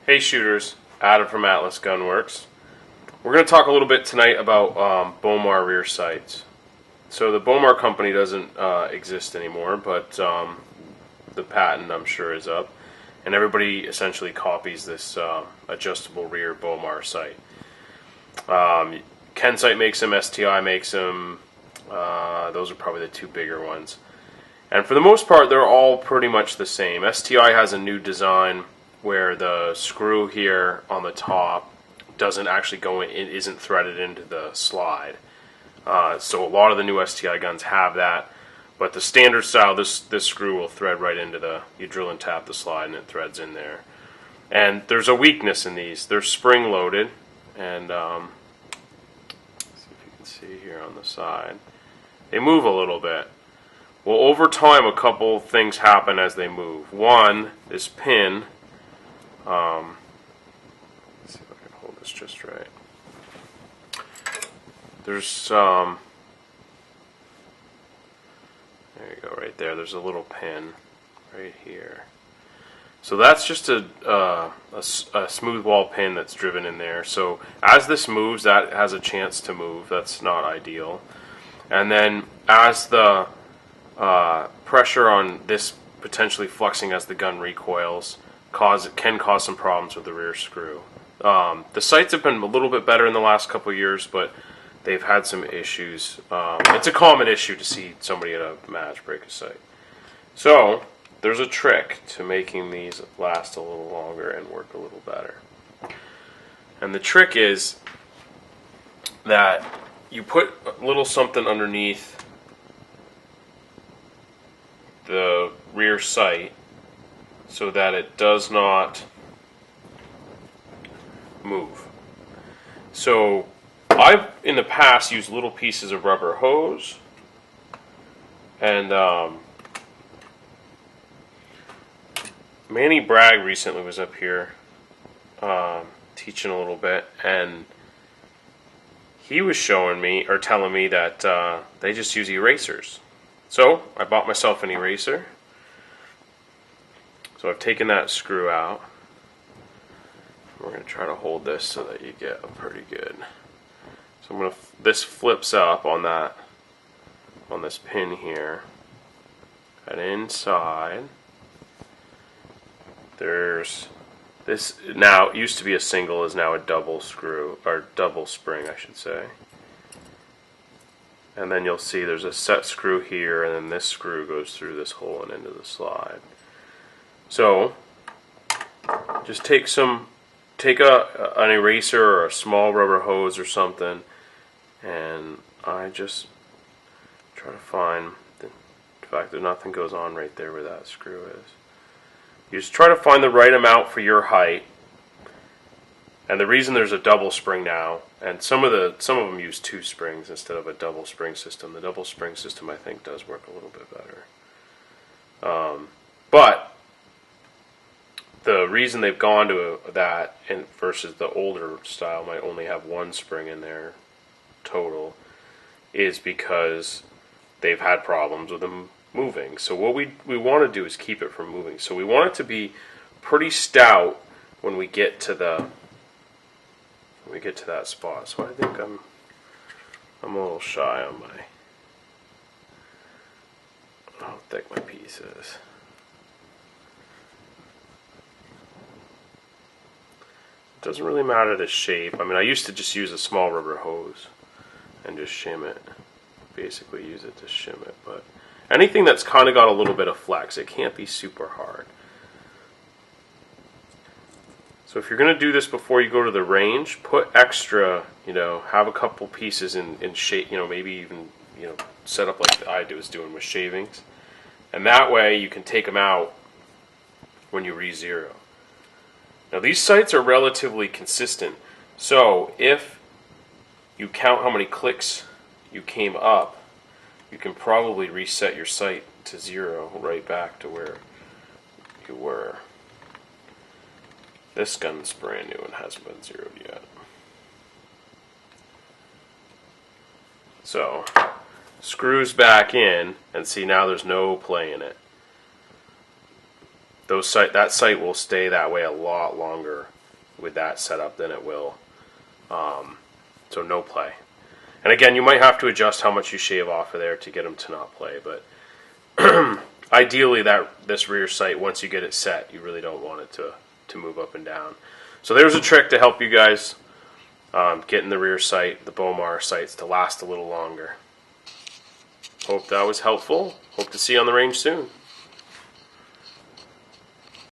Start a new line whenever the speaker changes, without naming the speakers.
Hey shooters, Adam from Atlas Gunworks. We're going to talk a little bit tonight about Bomar rear sights. So the Bomar company doesn't exist anymore, but the patent I'm sure is up, and everybody essentially copies this adjustable rear Bomar sight. Kensight makes them, STI makes them. Those are probably the two bigger ones. And for the most part, they're all pretty much the same. STI has a new design where the screw here on the top doesn't actually go in, it isn't threaded into the slide. So a lot of the new STI guns have that, but the standard style, this screw will thread right into the, you drill and tap the slide and it threads in there. And there's a weakness in these. They're spring loaded, and see if you can see here on the side, they move a little bit. Well, over time, a couple things happen as they move. One, this pin, let's see if I can hold this just right. There's there you go, right there. There's a little pin right here. So that's just a smooth wall pin that's driven in there. So as this moves, that has a chance to move. That's not ideal. And then as the pressure on this potentially fluxing as the gun recoils can cause some problems with the rear screw. The sights have been a little bit better in the last couple of years, but they've had some issues. It's a common issue to see somebody at a match break a sight. So there's a trick to making these last a little longer and work a little better. And the trick is that you put a little something underneath the rear sight so that it does not move. So I've in the past used little pieces of rubber hose, and Manny Bragg recently was up here teaching a little bit, and he was showing me or telling me that they just use erasers. So I bought myself an eraser. So I've taken that screw out. We're going to try to hold this so that you get a pretty good. So I'm going to, this flips up on that, on this pin here. And inside, there's this, now it used to be a single, is now a double screw, or double spring I should say. And then you'll see there's a set screw here, and then this screw goes through this hole and into the slide. So just take an eraser or a small rubber hose or something, and I just try to find, in fact there's nothing goes on right there where that screw is. You just try to find the right amount for your height. And the reason there's a double spring now, and some of them use two springs instead of a double spring system. The double spring system, I think, does work a little bit better. But the reason they've gone to that versus the older style might only have one spring in there total is because they've had problems with them moving. So what we want to do is keep it from moving. So we want it to be pretty stout when we get to that spot. So I think I'm a little shy on how thick my piece is. It doesn't really matter the shape. I mean, I used to just use a small rubber hose and just shim it. Basically use it to shim it. But anything that's kind of got a little bit of flex, it can't be super hard. So if you're going to do this before you go to the range, put extra, have a couple pieces in shape, maybe even, set up like I was doing with shavings. And that way you can take them out when you re-zero. Now these sights are relatively consistent. So if you count how many clicks you came up, you can probably reset your sight to 0 right back to where you were. This gun's brand new and hasn't been zeroed yet. So, screws back in, and see now there's no play in it. that sight will stay that way a lot longer with that setup than it will. So no play. And again, you might have to adjust how much you shave off of there to get them to not play. But ideally, this rear sight, once you get it set, you really don't want it to move up and down. So there's a trick to help you guys getting the rear sight, the Bomar sights, to last a little longer. Hope that was helpful. Hope to see you on the range soon.